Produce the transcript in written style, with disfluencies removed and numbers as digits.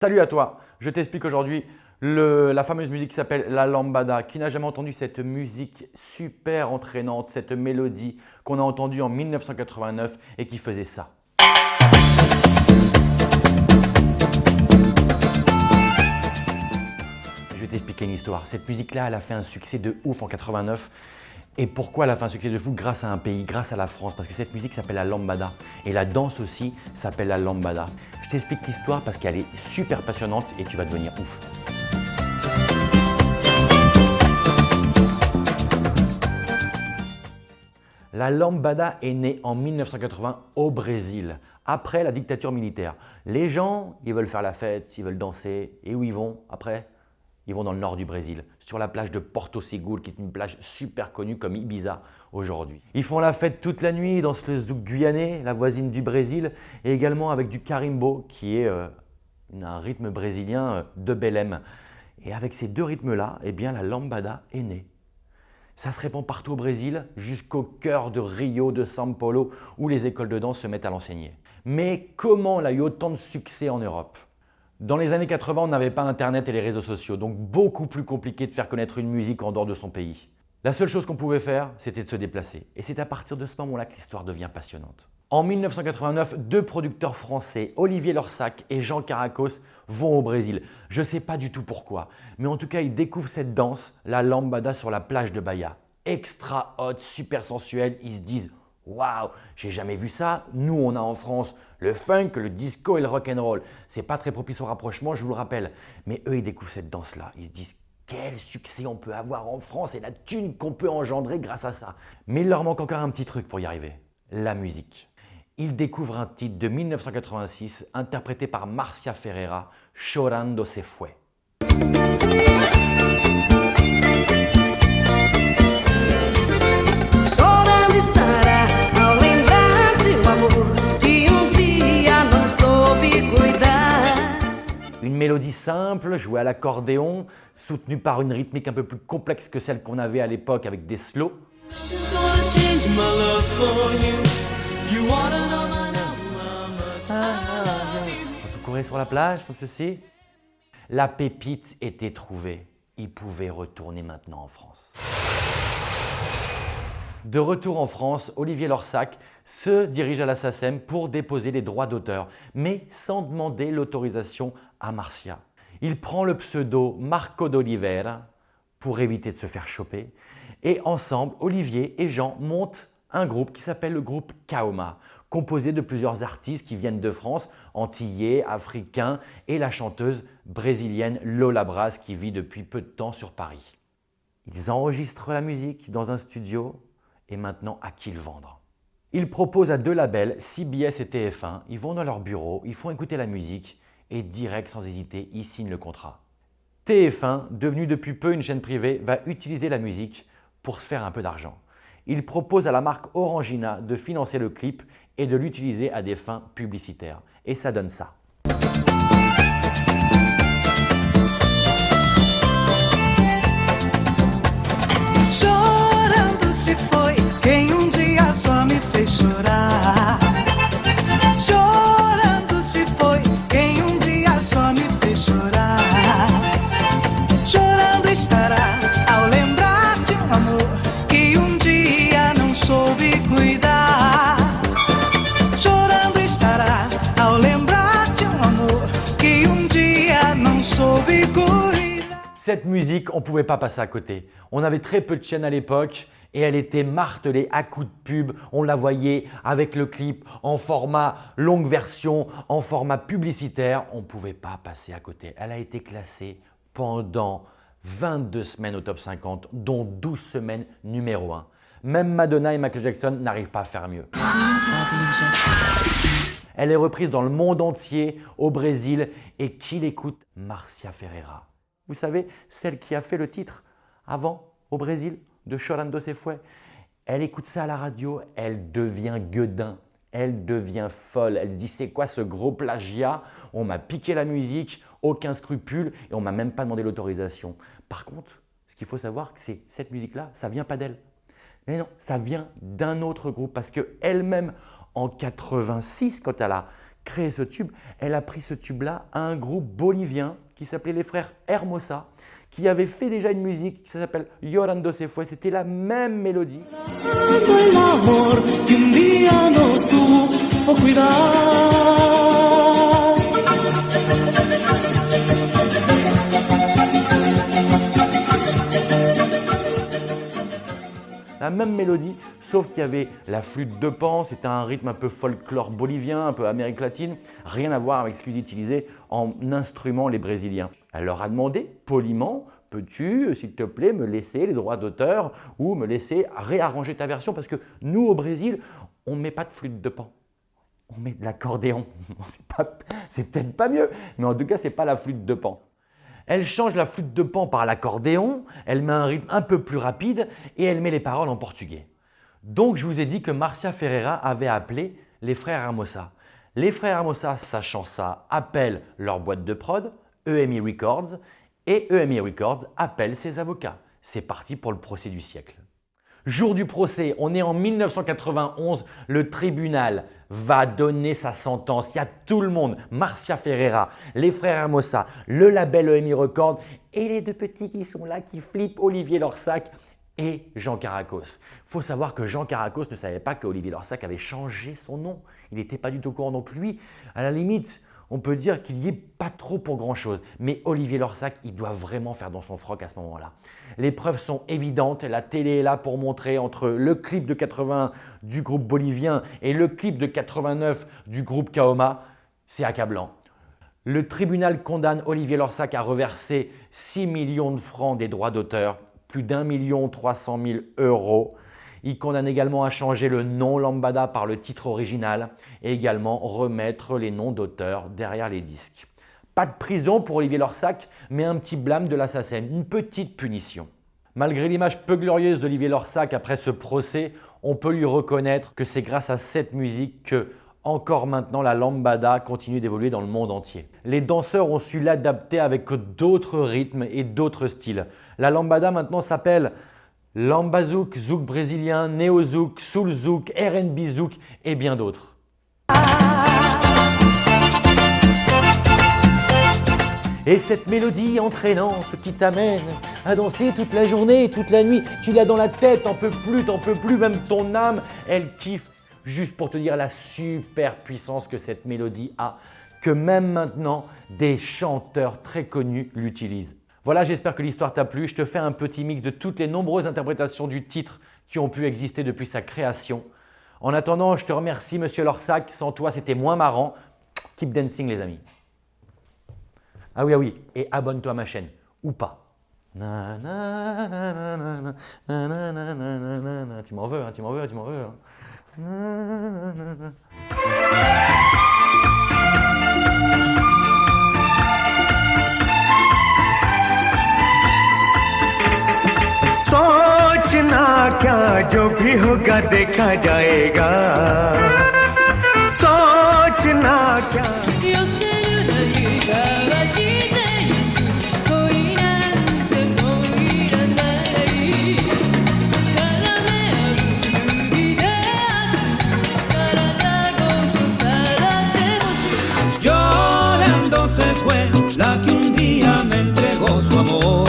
Salut à toi, je t'explique aujourd'hui la fameuse musique qui s'appelle la lambada. Qui n'a jamais entendu cette musique super entraînante, cette mélodie qu'on a entendue en 1989 et qui faisait ça. Je vais t'expliquer une histoire. Cette musique-là, elle a fait un succès de ouf en 89. Et pourquoi elle a fait un succès de fou? Grâce à un pays, grâce à la France. Parce que cette musique s'appelle la lambada. Et la danse aussi s'appelle la lambada. Je t'explique l'histoire parce qu'elle est super passionnante et tu vas devenir ouf. La lambada est née en 1980 au Brésil, après la dictature militaire. Les gens, ils veulent faire la fête, ils veulent danser. Et où ils vont après? Ils vont dans le nord du Brésil, sur la plage de Porto Seguro, qui est une plage super connue comme Ibiza aujourd'hui. Ils font la fête toute la nuit dans le zouk guyanais, la voisine du Brésil, et également avec du carimbo, qui est un rythme brésilien de Belém. Et avec ces deux rythmes-là, eh bien, la lambada est née. Ça se répand partout au Brésil, jusqu'au cœur de Rio, de São Paulo, où les écoles de danse se mettent à l'enseigner. Mais comment elle a eu autant de succès en Europe? Dans les années 80, on n'avait pas Internet et les réseaux sociaux, donc beaucoup plus compliqué de faire connaître une musique en dehors de son pays. La seule chose qu'on pouvait faire, c'était de se déplacer. Et c'est à partir de ce moment-là que l'histoire devient passionnante. En 1989, deux producteurs français, Olivier Lorsac et Jean Caracos, vont au Brésil. Je ne sais pas du tout pourquoi, mais en tout cas, ils découvrent cette danse, la lambada, sur la plage de Bahia. Extra hot, super sensuelle, ils se disent « Waouh, j'ai jamais vu ça. Nous, on a en France le funk, le disco et le rock'n'roll. C'est pas très propice au rapprochement, je vous le rappelle. Mais eux, ils découvrent cette danse-là. Ils se disent quel succès on peut avoir en France et la thune qu'on peut engendrer grâce à ça. Mais il leur manque encore un petit truc pour y arriver. La musique. Ils découvrent un titre de 1986 interprété par Marcia Ferreira, Chorando se fue. Une mélodie simple, jouée à l'accordéon, soutenue par une rythmique un peu plus complexe que celle qu'on avait à l'époque avec des slows. On peut courir sur la plage comme ceci. La pépite était trouvée. Ils pouvaient retourner maintenant en France. De retour en France, Olivier Lorsac se dirige à la SACEM pour déposer les droits d'auteur, mais sans demander l'autorisation à Marcia. Il prend le pseudo Marco d'Oliveira pour éviter de se faire choper. Et ensemble, Olivier et Jean montent un groupe qui s'appelle le groupe Kaoma, composé de plusieurs artistes qui viennent de France, antillais, africains et la chanteuse brésilienne Lola Brás qui vit depuis peu de temps sur Paris. Ils enregistrent la musique dans un studio et maintenant à qui le vendre? Ils proposent à deux labels, CBS et TF1, ils vont dans leur bureau, ils font écouter la musique et direct, sans hésiter, ils signent le contrat. TF1, devenu depuis peu une chaîne privée, va utiliser la musique pour se faire un peu d'argent. Il propose à la marque Orangina de financer le clip et de l'utiliser à des fins publicitaires. Et ça donne ça. Chorando se foi quem dia só me fez chorar. Chorando se foi quem dia só me fez chorar. Chorando estará ao lembrar de amor que dia não soube cuidar. Chorando estará ao lembrar de amor que dia não soube cuidar. Cette musique, on ne pouvait pas passer à côté. On avait très peu de chaînes à l'époque et elle était martelée à coups de pub. On la voyait avec le clip en format longue version, en format publicitaire. On ne pouvait pas passer à côté. Elle a été classée pendant 22 semaines au top 50, dont 12 semaines numéro 1. Même Madonna et Michael Jackson n'arrivent pas à faire mieux. Elle est reprise dans le monde entier, au Brésil. Et qui l'écoute? Marcia Ferreira. Vous savez, celle qui a fait le titre avant au Brésil de Chorando se fue. Elle écoute ça à la radio, elle devient gueudin, elle devient folle. Elle se dit c'est quoi ce gros plagiat? On m'a piqué la musique, aucun scrupule et on m'a même pas demandé l'autorisation. Par contre, ce qu'il faut savoir, c'est que cette musique-là, ça vient pas d'elle. Mais non, ça vient d'un autre groupe parce qu'elle-même, en 86, quand elle a créé ce tube, elle a pris ce tube-là à un groupe bolivien qui s'appelait les frères Hermosa, qui avait fait déjà une musique qui s'appelle Llorando se fue. C'était la même mélodie. La même mélodie, sauf qu'il y avait la flûte de Pan, c'était un rythme un peu folklore bolivien, un peu Amérique latine, rien à voir avec ce qu'ils utilisaient en instrument les Brésiliens. Elle leur a demandé poliment, peux-tu, s'il te plaît, me laisser les droits d'auteur ou me laisser réarranger ta version, parce que nous au Brésil, on ne met pas de flûte de Pan. On met de l'accordéon. C'est peut-être pas mieux, mais en tout cas, ce n'est pas la flûte de Pan. Elle change la flûte de Pan par l'accordéon, elle met un rythme un peu plus rapide et elle met les paroles en portugais. Donc je vous ai dit que Marcia Ferreira avait appelé les frères Hermosa. Les frères Hermosa, sachant ça, appellent leur boîte de prod, EMI Records, et EMI Records appelle ses avocats. C'est parti pour le procès du siècle. Jour du procès, on est en 1991, le tribunal va donner sa sentence. Il y a tout le monde, Marcia Ferreira, les frères Hermosa, le label EMI Records et les deux petits qui sont là, qui flippent, Olivier Lorsac et Jean Caracos. Il faut savoir que Jean Caracos ne savait pas qu'Olivier Lorsac avait changé son nom. Il n'était pas du tout au courant. Donc lui, à la limite, on peut dire qu'il n'y est pas trop pour grand-chose. Mais Olivier Lorsac, il doit vraiment faire dans son froc à ce moment-là. Les preuves sont évidentes. La télé est là pour montrer entre le clip de 80 du groupe bolivien et le clip de 89 du groupe Kaoma. C'est accablant. Le tribunal condamne Olivier Lorsac à reverser 6 millions de francs des droits d'auteur, plus d'1 300 000 €. Il condamne également à changer le nom Lambada par le titre original et également remettre les noms d'auteurs derrière les disques. Pas de prison pour Olivier Lorsac, mais un petit blâme de la SACEM, une petite punition. Malgré l'image peu glorieuse d'Olivier Lorsac après ce procès, on peut lui reconnaître que c'est grâce à cette musique que, encore maintenant, la lambada continue d'évoluer dans le monde entier. Les danseurs ont su l'adapter avec d'autres rythmes et d'autres styles. La lambada maintenant s'appelle Lambazouk, zouk brésilien, néo-zouk, soul zouk, R&B zouk et bien d'autres. Et cette mélodie entraînante qui t'amène à danser toute la journée, toute la nuit, tu l'as dans la tête, t'en peux plus, même ton âme, elle kiffe. Juste pour te dire la super puissance que cette mélodie a, que même maintenant, des chanteurs très connus l'utilisent. Voilà, j'espère que l'histoire t'a plu. Je te fais un petit mix de toutes les nombreuses interprétations du titre qui ont pu exister depuis sa création. En attendant, je te remercie, Monsieur Lorsac. Sans toi, c'était moins marrant. Keep dancing, les amis. Ah oui, et abonne-toi à ma chaîne. Ou pas. Tu m'en veux, hein, tu m'en veux. सोचना क्या जो भी होगा देखा जाएगा सोचना क्या 寄せる何かはしてゆく恋なんてもういらない絡め合う指で熱く体ごとさらってほしい Llorando se fue la que un día me entregó su amor.